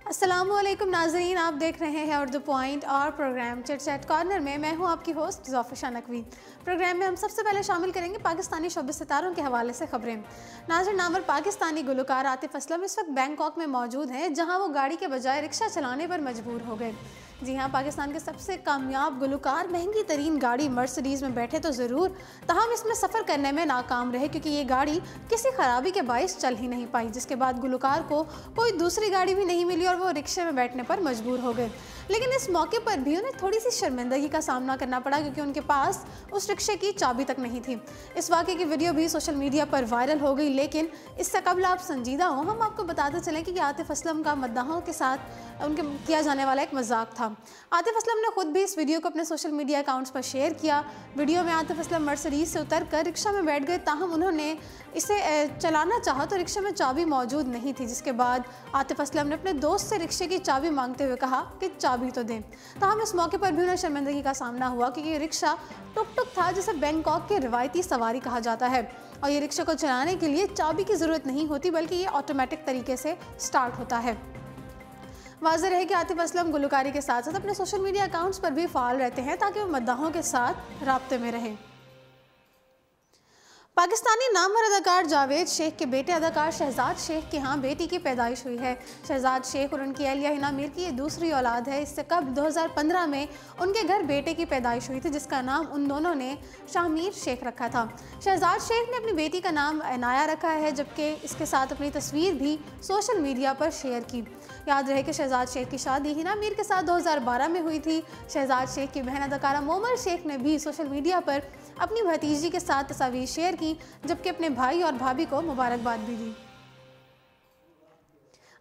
अस्सलामुअलैकुम नाज़रीन, आप देख रहे हैं उर्दू पॉइंट और प्रोग्राम चिट चैट कॉर्नर में मैं हूं आपकी होस्ट ज़ोफ़िशा नकवी। प्रोग्राम में हम सबसे पहले शामिल करेंगे पाकिस्तानी शोबे सितारों के हवाले से खबरें। नाज़रीन, नामवर पाकिस्तानी गुलकार आतिफ असलम इस वक्त बैंकॉक में मौजूद हैं, जहां वो गाड़ी के बजाय रिक्शा चलाने पर मजबूर हो गए। जी हाँ, पाकिस्तान के सबसे कामयाब गुलकार महंगी तरीन गाड़ी मर्सिडीज़ में बैठे तो ज़रूर, तहम इसमें सफ़र करने में नाकाम रहे क्योंकि ये गाड़ी किसी ख़राबी के बाइस चल ही नहीं पाई, जिसके बाद गुलकार को कोई दूसरी गाड़ी भी नहीं मिली और वो रिक्शे में बैठने पर मजबूर हो गए। लेकिन इस मौके पर भी उन्हें थोड़ी सी शर्मिंदगी का सामना करना पड़ा क्योंकि उनके पास उस रिक्शे की चाबी तक नहीं थी। इस वाक़े की वीडियो भी सोशल मीडिया पर वायरल हो गई, लेकिन इससे कबल आप संजीदा हो हम आपको बताते चलें कि आतिफ असलम का मद्दाहों के साथ उनके किया जाने वाला एक मजाक था। आतिफ असलम ने खुद भी इस वीडियो को अपने सोशल मीडिया अकाउंट्स पर शेयर किया। वीडियो में आतिफ असलम मर्सिडीज़ से उतर कर रिक्शा में बैठ गए, ताहम उन्होंने इसे चलाना चाहा तो रिक्शे में चाबी मौजूद नहीं थी, जिसके बाद आतिफ असलम ने अपने दोस्त से रिक्शे की चाबी मांगते हुए कहा कि चाबी तो दें। ताहम इस मौके पर भी उन्हें शर्मिंदगी का सामना हुआ क्योंकि ये रिक्शा टुक टुक था, जिसे बैंकॉक की रिवायती सवारी कहा जाता है, और ये रिक्शे को चलाने के लिए चाबी की ज़रूरत नहीं होती बल्कि ये ऑटोमेटिक तरीके से स्टार्ट होता है। वाज़ेह है कि आतिफ असलम गुलकारी के साथ साथ अपने सोशल मीडिया अकाउंट्स पर भी फ़ाल रहते हैं ताकि वो मद्दाहों के साथ राब्ते में रहें। पाकिस्तानी नामवर अदाकार जावेद शेख के बेटे अदाकार शहजाद शेख के यहाँ बेटी की पैदाइश हुई है। शहजाद शेख और उनकी अहलिया हिना मीर की ये दूसरी औलाद है। इससे कबल 2015 में उनके घर बेटे की पैदाइश हुई थी, जिसका नाम उन दोनों ने शाहमीर शेख रखा था। शहजाद शेख ने अपनी बेटी का नाम अनाया रखा है, जबकि इसके साथ अपनी तस्वीर भी सोशल मीडिया पर शेयर की। याद रहे कि शहजाद शेख की शादी हिना मीर के साथ 2012 में हुई थी। शहजाद शेख की बहन अदाकारा मोमल शेख ने भी सोशल मीडिया पर अपनी भतीजी के साथ तस्वीर शेयर की, जबकि अपने भाई और भाभी को मुबारकबाद भी दी।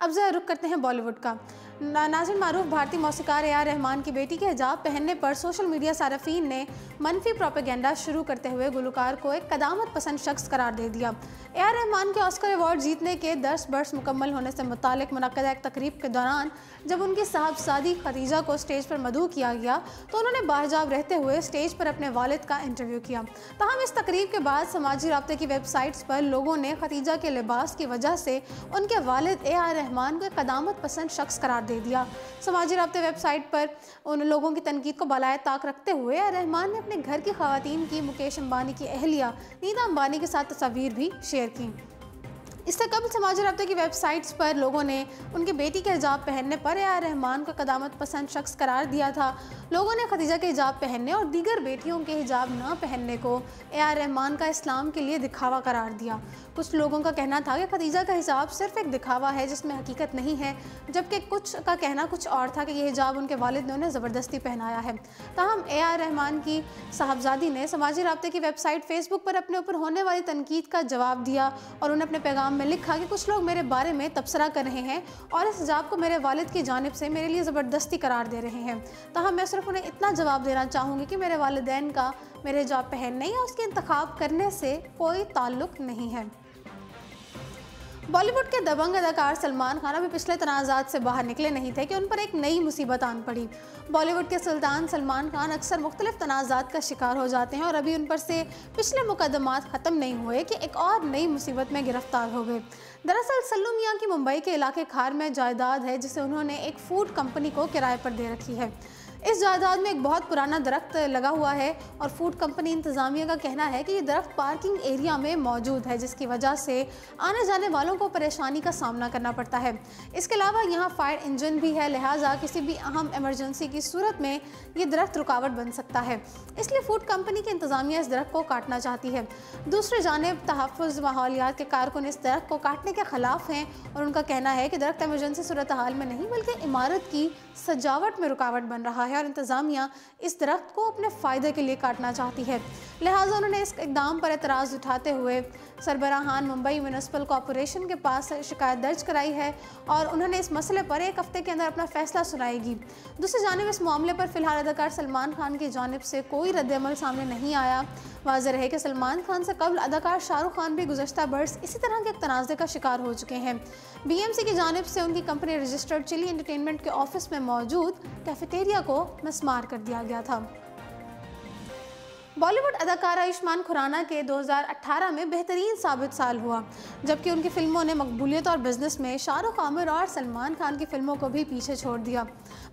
अब जरा रुख करते हैं बॉलीवुड का। नाज़रीन, मारूफ भारतीय मौसीकार ए आर रहमान की बेटी के हिजाब पहनने पर सोशल मीडिया सारफीन ने मनफी प्रोपेगेंडा शुरू करते हुए गुलकार को एक कदामत पसंद शख्स करार दे दिया। ए आर रहमान के ऑस्कर अवार्ड जीतने के 10 वर्ष मुकम्मल होने से मुतालिक मुनक्कदा एक तकरीब के दौरान जब उनकी साहबजादी खदीजा को स्टेज पर मदऊ किया गया तो उन्होंने बाहिजाब रहते हुए स्टेज पर अपने वालिद का इंटरव्यू किया। ताहम इस तकरीब के बाद समाजी राब्ते की वेबसाइट्स पर लोगों ने खदीजा के लिबास की वजह से उनके वालिद ए आर रहमान को एक कदामत पसंद शख्स करार दे दिया। समाजी राब्ते वेबसाइट पर उन लोगों की तनकीद को बालाए ताक रखते हुए ए आर रहमान ने अपने घर की खवातीन की मुकेश अंबानी की अहलिया नीता अंबानी के साथ तस्वीर भी शेयर की। इससे कबल समाजी राब्ते की वेबसाइट्स पर लोगों ने उनकी बेटी के हिजाब पहनने पर ए आर रहमान को कदामत पसंद शख्स करार दिया था। लोगों ने खदीजा के हिजाब पहनने और दीगर बेटियों के हिजाब न पहनने को ए आर रहमान का इस्लाम के लिए दिखावा करार दिया। कुछ लोगों का कहना था कि खदीजा का हिजाब सिर्फ एक दिखावा है जिसमें हकीकत नहीं है, जबकि कुछ का कहना कुछ और था कि यह हिजाब उनके वालिद ने उन्हें ज़बरदस्ती पहनाया है। ताहम ए आर रहमान की साहबजादी ने समाजी राब्ते की वेबसाइट फेसबुक पर अपने ऊपर होने वाली तनकीद का जवाब दिया और उन्हें अपने पैगाम में लिखा कि कुछ लोग मेरे बारे में तबसरा कर रहे हैं और इस हिजाब को मेरे वालिद की जानिब से मेरे लिए ज़बरदस्ती करार दे रहे हैं। ताहम मैं सिर्फ उन्हें इतना जवाब देना चाहूँगी कि मेरे वालिदैन का मेरे हिजाब पहनने या उसके इंतखाब करने से कोई ताल्लुक़ नहीं है। बॉलीवुड के दबंग अदाकार सलमान खान अभी पिछले तनाज़ात से बाहर निकले नहीं थे कि उन पर एक नई मुसीबत आन पड़ी। बॉलीवुड के सुल्तान सलमान खान अक्सर मुख्तलिफ तनाज़ात का शिकार हो जाते हैं और अभी उन पर से पिछले मुकदमात ख़त्म नहीं हुए कि एक और नई मुसीबत में गिरफ्तार हो गए। दरअसल सल्लू मियां की मुंबई के इलाके खार में जायदाद है जिसे उन्होंने एक फूड कंपनी को किराए पर दे रखी है। इस जायदाद में एक बहुत पुराना दरख्त लगा हुआ है और फूड कंपनी इंतज़ामिया का कहना है कि ये दरख्त पार्किंग एरिया में मौजूद है, जिसकी वजह से आने जाने वालों को परेशानी का सामना करना पड़ता है। इसके अलावा यहाँ फायर इंजन भी है, लिहाजा किसी भी अहम इमरजेंसी की सूरत में ये दरख्त रुकावट बन सकता है। इसलिए फूड कंपनी की इंतज़ामिया इस दरख्त को काटना चाहती है। दूसरी जानिब तहफ़्फ़ुज़ माहौलियात के कारकुन इस दरख्त को काटने के ख़िलाफ़ हैं और उनका कहना है कि दरख्त इमरजेंसी सूरत हाल में नहीं बल्कि इमारत की सजावट में रुकावट बन रहा है और इंतज़ामिया इस दरख्त को अपने फ़ायदे के लिए काटना चाहती है। लिहाजा उन्होंने इस इक़दाम पर एतराज़ उठाते हुए सरबराहान मुंबई म्यूनिसिपल कॉरपोरेशन के पास शिकायत दर्ज कराई है और उन्होंने इस मसले पर एक हफ़्ते के अंदर अपना फ़ैसला सुनाएगी। दूसरी जानिब इस मामले पर फ़िलहाल अदाकार सलमान खान की जानिब से कोई रद्द-ए-अमल सामने नहीं आया। वाज़ेह है कि सलमान खान से कबल अदाकार शाहरुख खान भी गुज़श्ता बरस इसी तरह के एक तनाज़े का शिकार हो चुके हैं। BMC की जानिब से उनकी कंपनी रजिस्टर्ड चिली एंटरटेनमेंट के ऑफिस में मौजूद कैफेटेरिया को मिसमार कर दिया गया था। बॉलीवुड अदाकार आयुष्मान खुराना के 2018 में बेहतरीन साबित साल हुआ, जबकि उनकी फिल्मों ने मकबूलियत और बिजनेस में शाहरुख, आमिर और सलमान खान की फिल्मों को भी पीछे छोड़ दिया।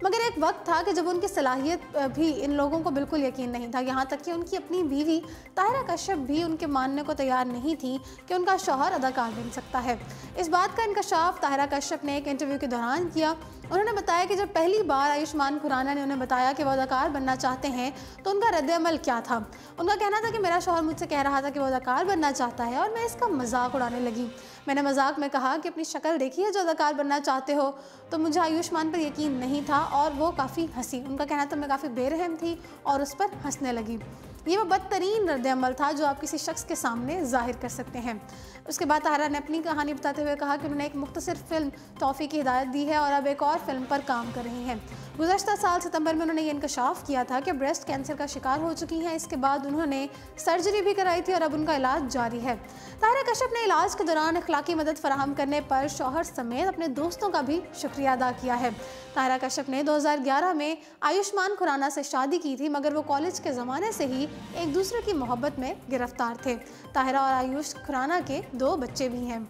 मगर एक वक्त था कि जब उनकी सलाहियत भी इन लोगों को बिल्कुल यकीन नहीं था, यहाँ तक कि उनकी अपनी बीवी ताहिरा कश्यप भी उनके मानने को तैयार नहीं थी कि उनका शौहर अदाकार बन सकता है। इस बात का इंकशाफ ताहिरा कश्यप ने एक इंटरव्यू के दौरान किया। उन्होंने बताया कि जब पहली बार आयुष्मान खुराना ने उन्हें बताया कि वो अदाकार बनना चाहते हैं तो उनका रद्द-ए-अमल क्या था। उनका कहना था कि मेरा शौहर मुझसे कह रहा था कि वो अदाकार बनना चाहता है और मैं इसका मजाक उड़ाने लगी। मैंने मजाक में कहा कि अपनी शक्ल देखी है जो अदाकार बनना चाहते हो, तो मुझे आयुष्मान पर यकीन नहीं था और वो काफ़ी हंसी। उनका कहना था मैं काफ़ी बेरहम थी और उस पर हंसने लगी। ये वो बदतरीन रद्द-ए-अमल था जो आप किसी शख्स के सामने जाहिर कर सकते हैं। उसके बाद ताहिरा ने अपनी कहानी बताते हुए कहा कि उन्होंने एक मुख्तसर फिल्म तोहफे की हिदायत दी है और अब एक और फिल्म पर काम कर रही हैं। गुज़श्ता साल सितंबर में उन्होंने ये इंकशाफ किया था कि ब्रेस्ट कैंसर का शिकार हो चुकी हैं। इसके बाद उन्होंने सर्जरी भी कराई थी और अब उनका इलाज जारी है। ताहिरा कश्यप ने इलाज के दौरान अखलाकी मदद फराहम करने पर शौहर समेत अपने दोस्तों का भी शुक्रिया अदा किया है। ताहिरा कश्यप ने 2011 में आयुष्मान खुराना से शादी की थी, मगर वो कॉलेज के ज़माने से ही एक दूसरे की मोहब्बत में गिरफ्तार थे। ताहिरा और आयुष खुराना के 2 बच्चे भी हैं।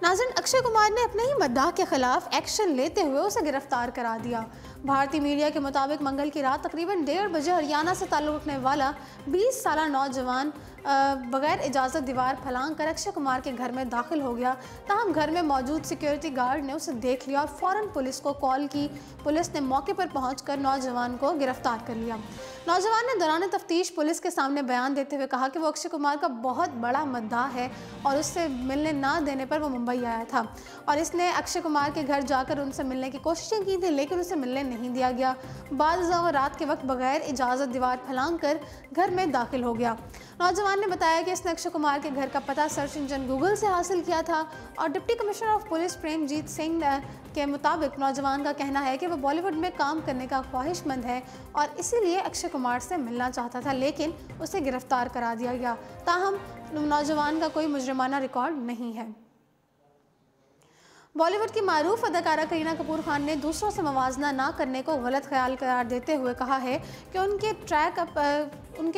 नाज़रीन, अक्षय कुमार ने अपने ही मद्दाह के खिलाफ एक्शन लेते हुए उसे गिरफ्तार करा दिया। भारतीय मीडिया के मुताबिक मंगल की रात तकरीबन 1:30 बजे हरियाणा से ताल्लुक़ रखने वाला 20 साला नौजवान बगैर इजाज़त दीवार फलांग कर अक्षय कुमार के घर में दाखिल हो गया। ताहम घर में मौजूद सिक्योरिटी गार्ड ने उसे देख लिया और फ़ौरन पुलिस को कॉल की। पुलिस ने मौके पर पहुंचकर नौजवान को गिरफ्तार कर लिया। नौजवान ने दौरान तफ्तीश पुलिस के सामने बयान देते हुए कहा कि वो अक्षय कुमार का बहुत बड़ा मद्दाह है और उससे मिलने ना देने पर वो मुंबई आया था और इसने अक्षय कुमार के घर जाकर उनसे मिलने की कोशिशें की थी, लेकिन उसे मिलने नहीं दिया गया। बाद रात के वक्त बगैर इजाज़त दीवार फलांग कर घर में दाखिल हो गया। नौजवान ने बताया कि इसने अक्षय कुमार के घर का पता सर्च इंजन गूगल से हासिल किया था और deputy commissioner of police Premjit Singh के मुताबिक नौजवान का कहना है कि वह बॉलीवुड में काम करने का ख्वाहिशमंद है और इसीलिए अक्षय कुमार से मिलना चाहता था, लेकिन उसे गिरफ्तार करा दिया गया। ताहम नौजवान का कोई मुजरिमाना रिकॉर्ड नहीं है। बॉलीवुड की मारूफ अदाकारा करीना कपूर खान ने दूसरों से मवाजना ना करने को गलत ख्याल करार देते हुए कहा है कि उनके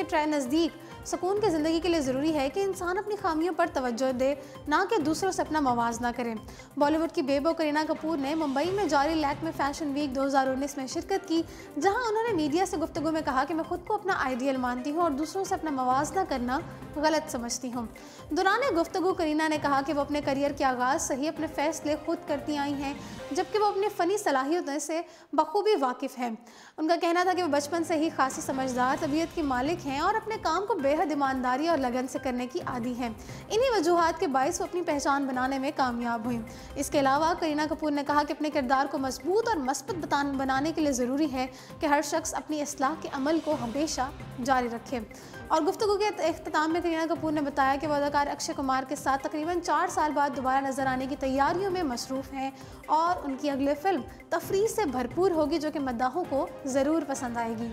ट्रैक नज़दीक सुकून की ज़िंदगी के लिए ज़रूरी है कि इंसान अपनी खामियों पर तवज्जो दे, ना कि दूसरों से अपना मवाजना करें। बॉलीवुड की बेबो करीना कपूर ने मुंबई में जारी लैक्मे फैशन वीक 2019 में शिरकत की, जहां उन्होंने मीडिया से गुफ्तगू में कहा कि मैं खुद को अपना आइडियल मानती हूं और दूसरों से अपना मवाजना करना गलत समझती हूं। दौरान गुफ्तगू करीना ने कहा कि वो अपने करियर के आगाज़ से ही अपने फ़ैसले खुद करती आई हैं, जबकि वो अपनी फ़नी सलाहियतों से बखूबी वाकिफ़ हैं। उनका कहना था कि वो बचपन से ही खासी समझदार तबीयत की मालिक हैं और अपने काम को बेहद ईमानदारी और लगन से करने की आदी हैं। इन्हीं वजूहात के बायस वो अपनी पहचान बनाने में कामयाब हुई। इसके अलावा करीना कपूर ने कहा कि अपने किरदार को मजबूत और मस्बत बनाने के लिए ज़रूरी है कि हर शख्स अपनी इस्लाह के अमल को हमेशा जारी रखे। और गुफ्तगू के इख्तिताम में करीना कपूर ने बताया कि वो अदाकार अक्षय कुमार के साथ तकरीबन 4 साल बाद दोबारा नजर आने की तैयारियों में मसरूफ़ हैं और उनकी अगली फिल्म तफरीह से भरपूर होगी, जो कि मद्दाहों को ज़रूर पसंद आएगी।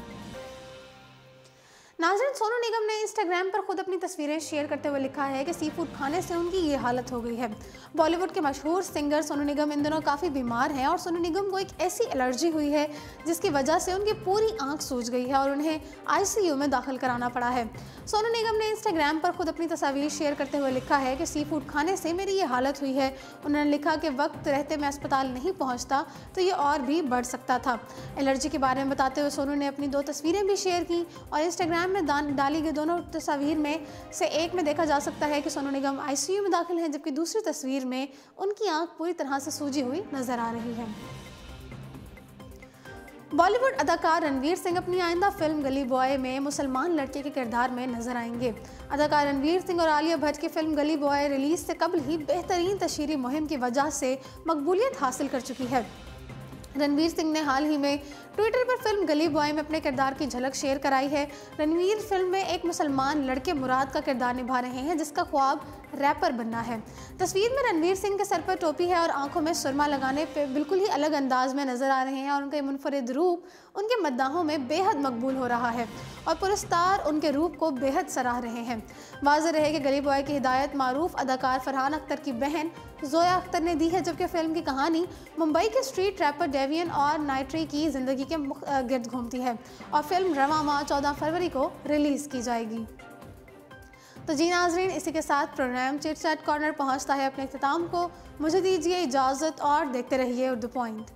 नाज़रीन, सोनू निगम ने इंस्टाग्राम पर खुद अपनी तस्वीरें शेयर करते हुए लिखा है कि सी फूड खाने से उनकी ये हालत हो गई है। बॉलीवुड के मशहूर सिंगर सोनू निगम इन दिनों काफ़ी बीमार हैं और सोनू निगम को एक ऐसी एलर्जी हुई है जिसकी वजह से उनकी पूरी आंख सूज गई है और उन्हें ICU में दाखिल कराना पड़ा है। सोनू निगम ने इंस्टाग्राम पर खुद अपनी तस्वीर शेयर करते हुए लिखा है कि सी फूड खाने से मेरी ये हालत हुई है। उन्होंने लिखा कि वक्त रहते मैं अस्पताल नहीं पहुँचता तो ये और भी बढ़ सकता था। एलर्जी के बारे में बताते हुए सोनू ने अपनी 2 तस्वीरें भी शेयर की और इंस्टाग्राम में डाली गई दोनों तस्वीर में से एक में देखा जा सकता है कि सोनू निगम ICU में दाखिल हैं, जबकि दूसरी तस्वीर में उनकी आंख पूरी तरह से सूजी हुई नजर आ रही है। बॉलीवुड अदाकार रणवीर सिंह अपनी आइंदा फिल्म गली बॉय में मुसलमान लड़के के किरदार में नजर आएंगे। अदाकार रणवीर सिंह और आलिया भट्ट की फिल्म गली बॉय रिलीज से कबल ही बेहतरीन तशहीरी मुहिम की वजह से मकबूलियत हासिल कर चुकी है। रणवीर सिंह ने हाल ही में ट्विटर पर फिल्म गली बॉय में अपने किरदार की झलक शेयर कराई है। रणवीर फिल्म में एक मुसलमान लड़के मुराद का किरदार निभा रहे हैं, जिसका ख्वाब रैपर बनना है। तस्वीर में रणवीर सिंह के सर पर टोपी है और आंखों में सुरमा लगाने पे बिल्कुल ही अलग अंदाज में नजर आ रहे हैं और उनका मुनफरिद रूप उनके मद्दाहों में बेहद मकबूल हो रहा है और पुरस्कार उनके रूप को बेहद सराह रहे हैं। वाज़ेह रहे कि गली बॉय की हिदायत मारूफ अदाकार फरहान अख्तर की बहन जोया अख्तर ने दी है, जबकि फिल्म की कहानी मुंबई के स्ट्रीट रैपर डेवियन और नाइट्री की ज़िंदगी के गिर्द घूमती है और फिल्म रवां माह 14 फरवरी को रिलीज़ की जाएगी। तो जी नाज़रीन, इसी के साथ प्रोग्राम चिट चैट कॉर्नर पहुंचता है अपने इख्तिताम को। मुझे दीजिए इजाज़त और देखते रहिए उर्दू पॉइंट।